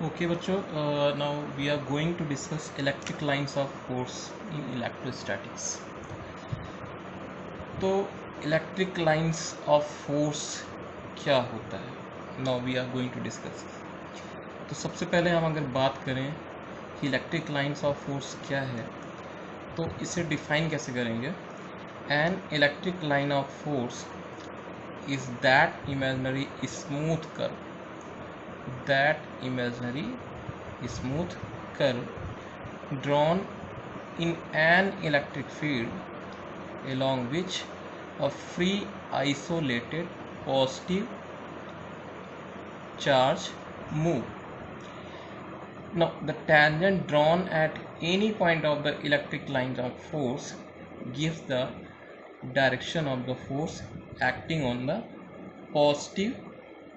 Okay बच्चों, now we are going to discuss electric lines of force in electrostatics. तो electric lines of force क्या होता है? Now we are going to discuss. तो सबसे पहले हम अगर बात करें कि इलेक्ट्रिक लाइंस ऑफ फोर्स क्या है, तो इसे डिफाइन कैसे करेंगे? An electric line of force is that imaginary smooth curve, that imaginary smooth curve drawn in an electric field along which a free isolated positive charge move. Now the tangent drawn at any point of the electric line of force gives the direction of the force acting on the positive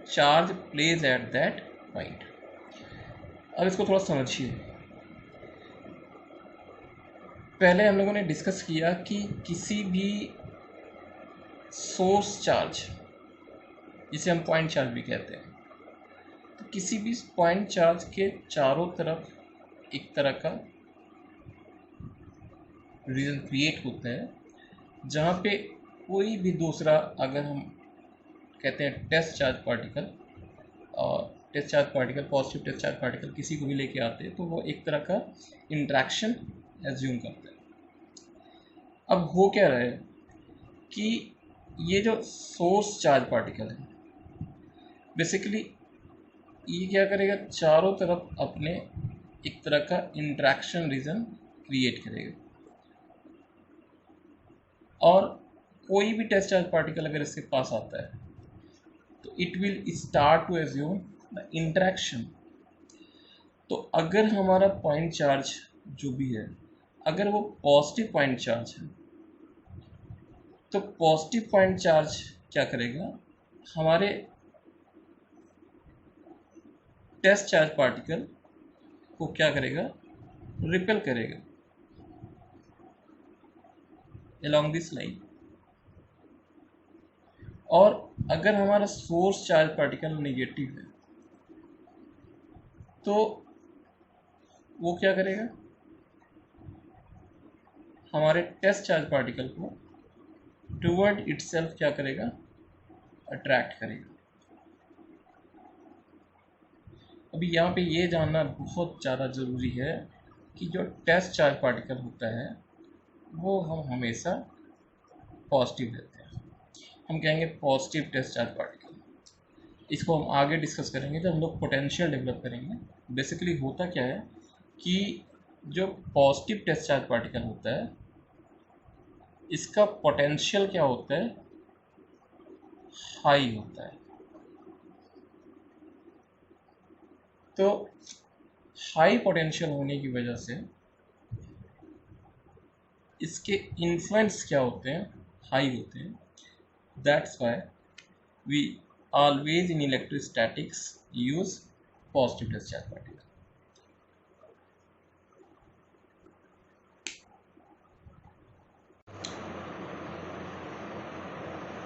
charge place at that point. अब इसको थोड़ा समझिए. पहले हम लोगों ने discuss किया कि किसी भी सोर्स चार्ज, जिसे हम पॉइंट चार्ज भी कहते हैं, तो किसी भी पॉइंट चार्ज के चारों तरफ एक तरह का रीजन क्रिएट होता है जहाँ पे कोई भी दूसरा, अगर हम कहते हैं टेस्ट चार्ज पार्टिकल, और test charge particle, positive test charge particle किसी को भी लेके आते हैं, तो वो एक तरह का इंट्रैक्शन एज्यूम करते हैं. अब हो क्या रहा है कि ये जो सोर्स चार्ज पार्टिकल है, बेसिकली ये क्या करेगा, चारों तरफ अपने एक तरह का इंट्रैक्शन रीजन क्रिएट करेगा, और कोई भी टेस्ट चार्ज पार्टिकल अगर इसके पास आता है तो it will start to assume the interaction. तो अगर हमारा पॉइंट चार्ज जो भी है, अगर वो पॉजिटिव पॉइंट चार्ज है, तो पॉजिटिव पॉइंट चार्ज क्या करेगा, हमारे टेस्ट चार्ज पार्टिकल को क्या करेगा, रिपेल करेगा along दिस लाइन. और अगर हमारा सोर्स चार्ज पार्टिकल नेगेटिव है तो वो क्या करेगा, हमारे टेस्ट चार्ज पार्टिकल को टुवर्ड इटसेल्फ क्या करेगा, अट्रैक्ट करेगा. अभी यहाँ पे ये जानना बहुत ज़्यादा ज़रूरी है कि जो टेस्ट चार्ज पार्टिकल होता है वो हम हमेशा पॉजिटिव लेते हैं. हम कहेंगे पॉजिटिव टेस्ट चार्ज पार्टिकल. इसको हम आगे डिस्कस करेंगे जब हम लोग पोटेंशियल डेवलप करेंगे. बेसिकली होता क्या है कि जो पॉजिटिव टेस्ट चार्ज पार्टिकल होता है, इसका पोटेंशियल क्या होता है, हाई होता है. तो हाई पोटेंशियल होने की वजह से इसके इन्फ्लुएंस क्या होते हैं, हाई होते हैं. That's why we always in electrostatics use positive test charge particle.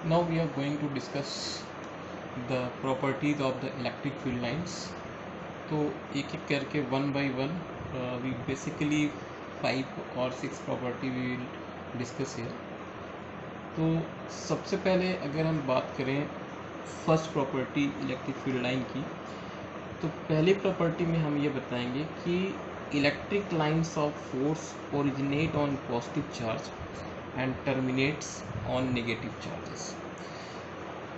Now we are going to discuss the properties of the electric field lines. तो एक एक करके one by one we basically 5 or 6 property we will discuss here. तो सबसे पहले अगर हम बात करें first property electric field line की, तो पहली प्रॉपर्टी में हम ये बताएंगे कि electric lines of force originate on positive charge and terminates on negative charges.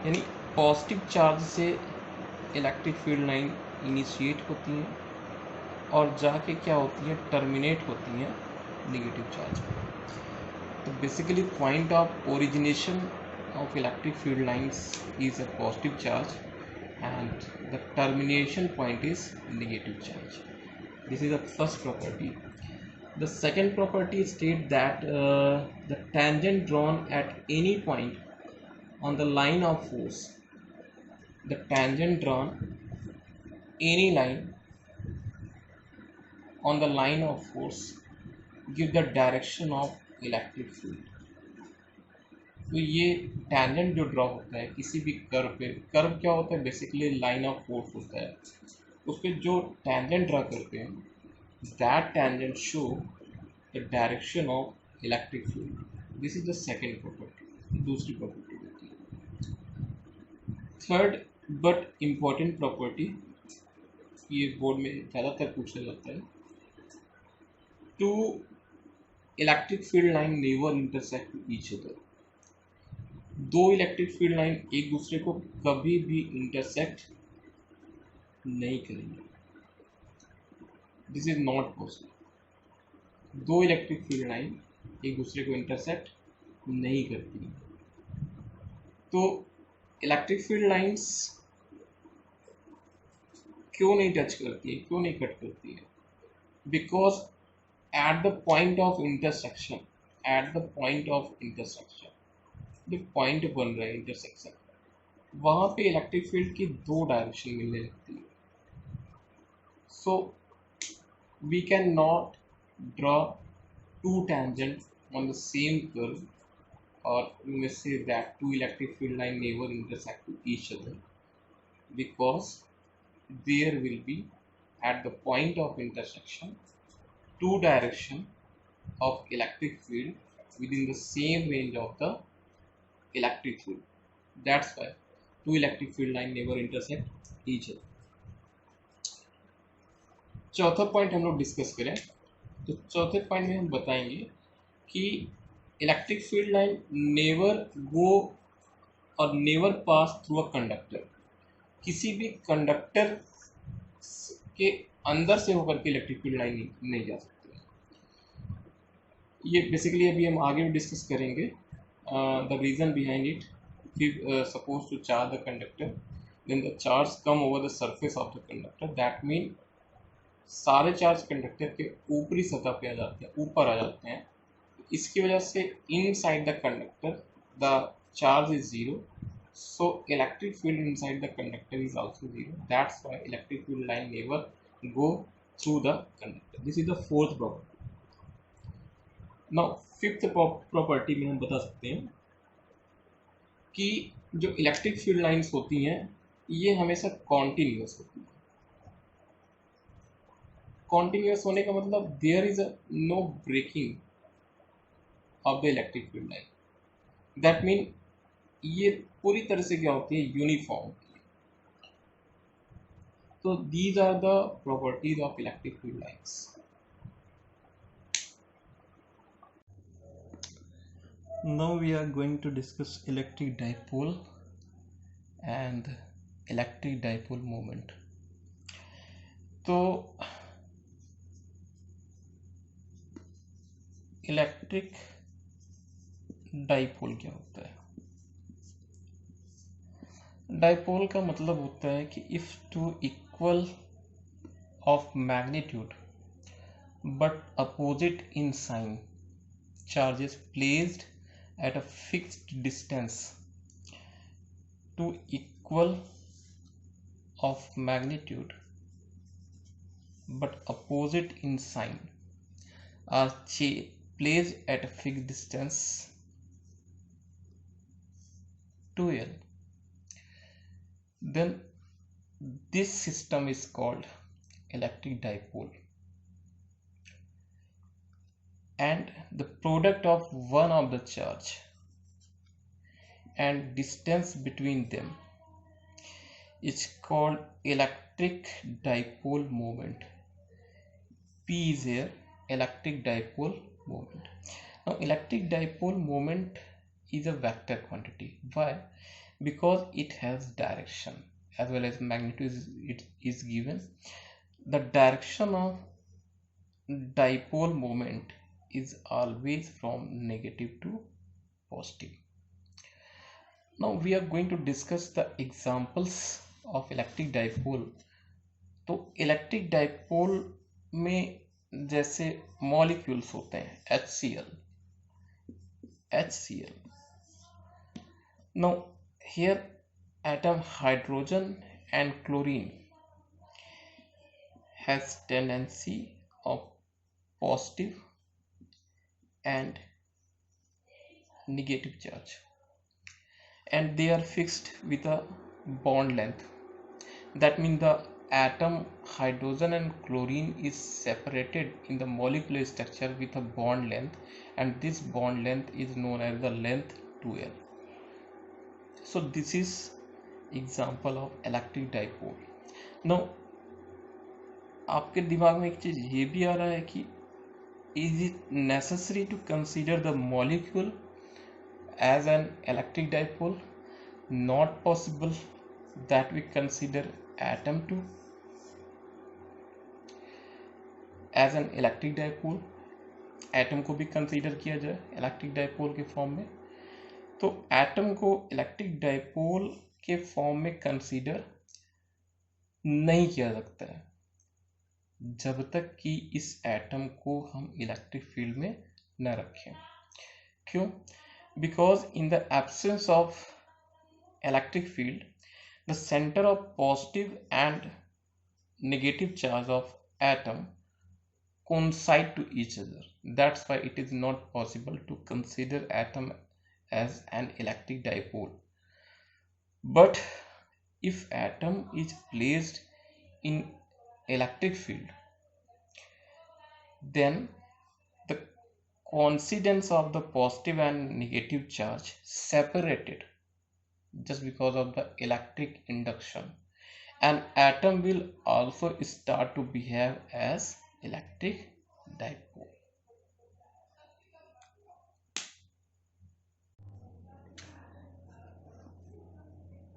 यानी पॉजिटिव चार्ज से इलेक्ट्रिक फील्ड लाइन इनिशिएट होती हैं और जाके क्या होती हैं, टर्मिनेट होती हैं नेगेटिव चार्ज पर. So basically point of origination of electric field lines is a positive charge and the termination point is negative charge. This is the first property. The second property states that the tangent drawn at any point on the line of force, the tangent drawn any line on the line of force give the direction of electric field. तो ये tangent जो draw होता है किसी भी curve पे, curve क्या होता है, बेसिकली लाइन ऑफ फोर्स होता है. उस पर जो टेंजेंट ड्रा करते हैं, that tangent show the direction of electric field. This is the second property, दूसरी प्रॉपर्टी होती है। थर्ड बट इम्पॉर्टेंट प्रॉपर्टी, ये बोर्ड में ज़्यादातर पूछा जाता है, two electric field line never intersect each other. दो इलेक्ट्रिक फील्ड लाइन एक दूसरे को कभी भी इंटरसेक्ट नहीं करेंगे। This is not possible. दो इलेक्ट्रिक फील्ड लाइन एक दूसरे को इंटरसेक्ट नहीं करती। तो इलेक्ट्रिक फील्ड लाइंस क्यों नहीं टच करती है, क्यों नहीं कट करती है? Because at the point of intersection, eight the point of intersection, जो पॉइंट बन रहा है इंटरसेक्शन, वहाँ पे इलेक्ट्रिक फील्ड की दो डायरेक्शन मिलने लगती है। So we can not draw two tangents on the same curve, or you may say that two electric field line never intersect to each other, because there will be at the point of intersection two direction of electric field within the same range of the electric field. That's why two electric field line never intersect each other. चौथा point हम लोग discuss करें तो चौथे point में हम बताएंगे कि electric field line never go और never pass through a conductor. किसी भी कंडक्टर के अंदर से होकर के इलेक्ट्रिक फील्ड लाइन नहीं जा सकती। ये बेसिकली अभी हम आगे भी डिस्कस करेंगे the reason behind it. Suppose to charge the conductor, then the charge come over the surface of the conductor, that mean सारे चार्ज कंडक्टर के ऊपरी सतह पे आ जाते हैं, ऊपर आ जाते हैं। इसकी वजह से inside the conductor the charge is zero, so electric field inside the conductor is also zero. That's why electric field line never go through the conductor. This is the fourth property. Now fifth property में हम बता सकते हैं कि जो electric field lines होती हैं ये हमेशा कॉन्टिन्यूस होती हैं। कॉन्टिन्यूस होने का मतलब there is no breaking of the electric field line. That mean ये पूरी तरह से क्या होती है, यूनिफॉर्म। तो these are the properties of electric field lines. Now we are going to discuss electric dipole and electric dipole moment. तो electric dipole क्या होता है? डाइपोल का मतलब होता है कि if two equal of magnitude but opposite in sign charges placed at a fixed distance to equal of magnitude but opposite in sign are placed at a fixed distance to L, then this system is called electric dipole, and the product of one of the charge and distance between them is called electric dipole moment. P is here, electric dipole moment. Now electric dipole moment is a vector quantity. Why? Because it has direction as well as magnitude is given. The direction of dipole moment is always from negative to positive. Now we are going to discuss the examples of electric dipole. तो electric dipole में जैसे molecules होते हैं HCl. Now here atom hydrogen and chlorine has tendency of positive and negative charge, and they are fixed with a bond length. That means the atom hydrogen and chlorine is separated in the molecular structure with a bond length, and this bond length is known as the length 2L. So this is example of electric dipole. Now आपके दिमाग में एक चीज ये भी आ रहा है कि is it necessary to consider the molecule as an electric dipole? Not possible that we consider atom to as an electric dipole. Atom को भी कंसीडर किया जाए इलेक्ट्रिक डाइपोल के फॉर्म में, तो एटम को इलेक्ट्रिक डाइपोल के फॉर्म में कंसीडर नहीं किया सकता है जब तक कि इस एटम को हम इलेक्ट्रिक फील्ड में न रखें। क्यों? Because in the absence of electric field the centre of positive and negative charge of atom coincide to each other. That's why it is not possible to consider atom as an electric dipole. But if atom is placed in electric field, then the coincidence of the positive and negative charge separated just because of the electric induction, and atom will also start to behave as electric dipole.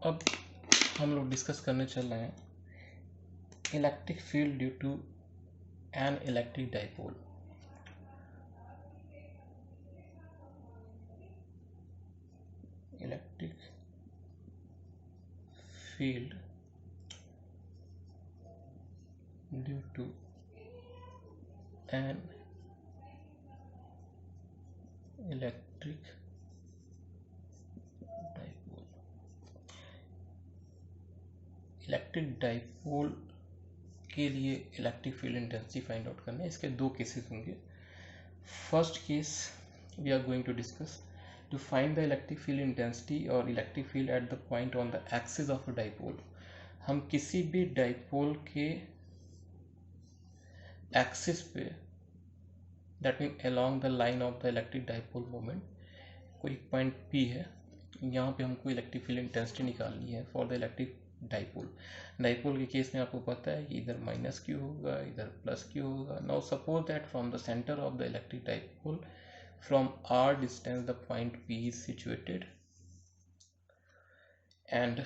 अब हम लोग discuss करने चल रहे हैं electric field due to an electric dipole. Electric field due to an electric dipole। Electric dipole के लिए electric field intensity find out करना है। इसके दो केसेस होंगे। First case we are going to discuss to find the electric field intensity और electric field at the point on the axis of a dipole. हम किसी भी डाइपोल के एक्सिस पे, that mean along the line of the electric dipole moment, कोई point P है, यहाँ पे हमको इलेक्ट्रिक फील्ड इंटेंसिटी निकालनी है for the electric dipole. Dipole के केस में आपको पता है कि इधर -q होगा, इधर +q होगा। Now suppose that from the centre of the electric dipole from r distance the point P is situated and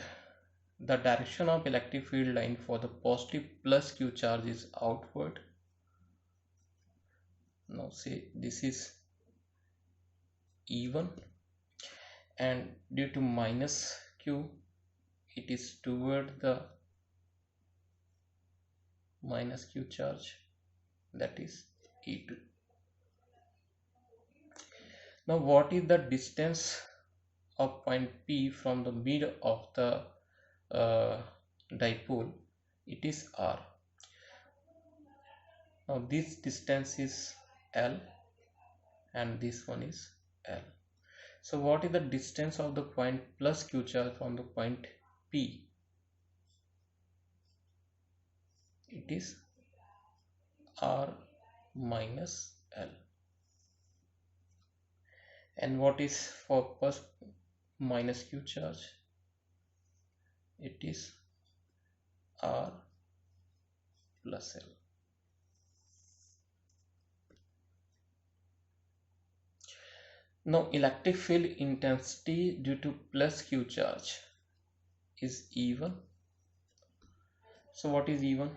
the direction of electric field line for the positive +q charge is outward. Now say this is E1 and due to -q it is toward the -q charge, that is E2. Now what is the distance of point P from the mid of the dipole? It is r. Now this distance is L and this one is L. So what is the distance of the point +q charge from the point P? It is r minus L. And what is for -q charge? It is r plus L. Now electric field intensity due to +q charge is E1. So what is E1?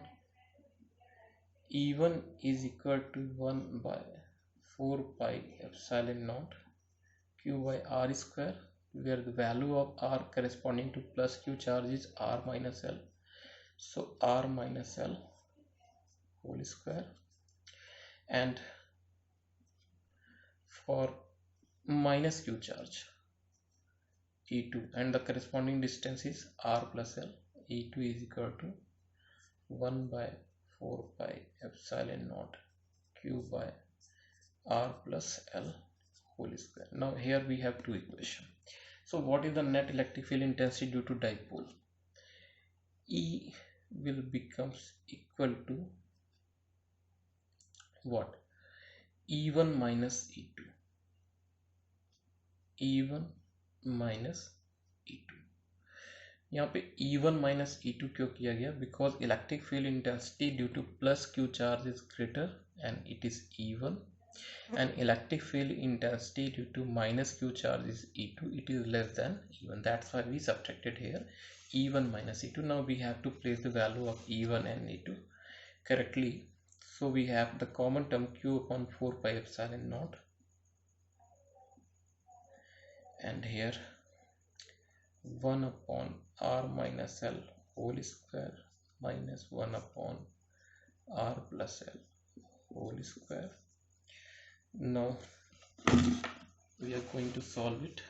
E1 is equal to 1 by 4 pi epsilon naught q by r square, where the value of r corresponding to +q charge is r minus L. So r minus L whole square, and for -q charge E2, and the corresponding distance is r plus L. E2 is equal to 1 by 4 pi epsilon naught q by r plus L whole square. Now here we have two equations. So what is the net electric field intensity due to dipole? E will becomes equal to what? E1 minus E2. E1 minus E2. यहाँ पे E1 minus E2 क्यों किया गया? Because electric field intensity due two plus Q charge is greater and it is E1, and electric field intensity due to minus Q charge is E2, it is less than E1. That's why we subtracted here E1 minus E2. Now we have to place the value of E1 and E2 correctly. So we have the common term Q upon 4 pi epsilon naught, and here 1 upon R minus L whole square minus 1 upon R plus L whole square. Now we are going to solve it.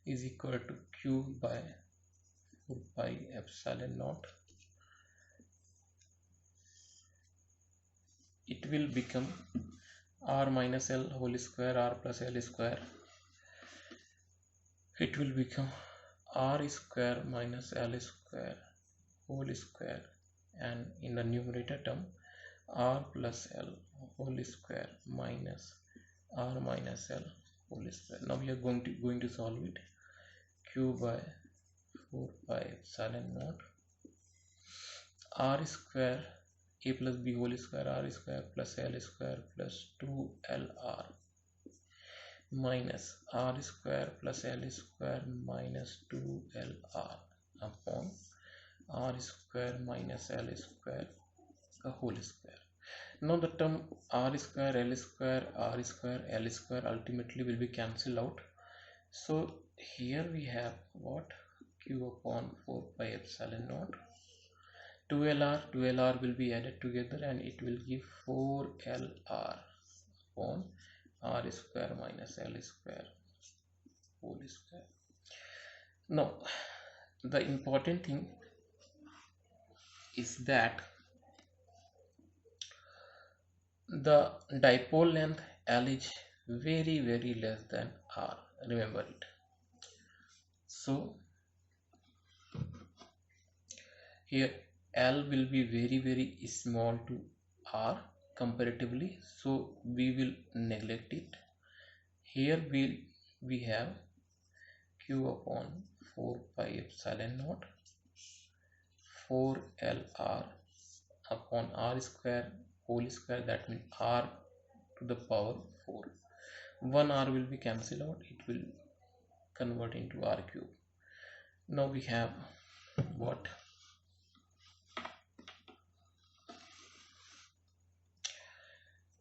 Is equal to Q by 4 pi epsilon naught. It will become R minus L whole square, R plus L square. It will become R square minus L square whole square, and in the numerator term R plus L whole square minus R minus L whole square. Now we are going to solve it. Q by 4 pi epsilon naught R square A plus B whole square R square plus L square plus 2LR minus R square plus L square minus 2LR upon R square minus L square the whole square. Now the term R square L square R square L square ultimately will be cancelled out. So here we have what? Q upon 4 pi epsilon naught. 2LR will be added together and it will give 4LR upon R square minus L square whole square. Now the important thing is that the dipole length L is very less than R. Remember it. So here L will be very small to R comparatively, so we will neglect it. Here we have Q upon 4 pi epsilon naught 4LR upon R square whole square, that means R to the power 4. 1 R will be cancelled out, it will convert into R cube. Now we have what?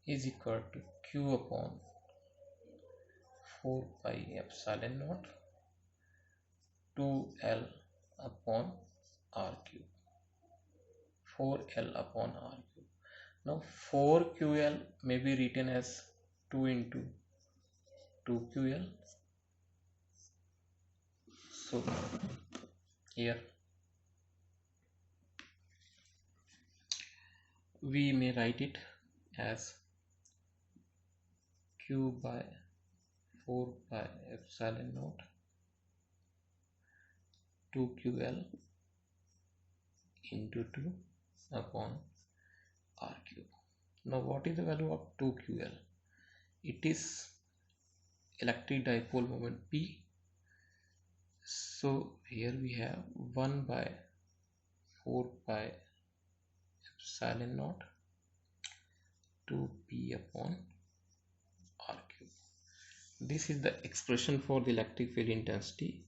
Is equal to Q upon 4 pi epsilon naught 2L upon R cube. 4L upon R cube. Now 4QL may be written as 2 into 2QL. So here we may write it as Q by 4 pi epsilon naught 2QL into 2 upon R cube. Now what is the value of 2QL? It is electric dipole moment P. So here we have 1 by 4 pi epsilon naught 2P upon R cube. This is the expression for the electric field intensity.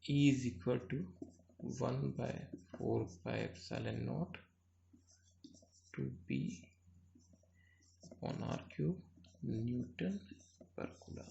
E is equal to 1 by 4 pi epsilon naught 2P upon R cube Newton per Coulomb.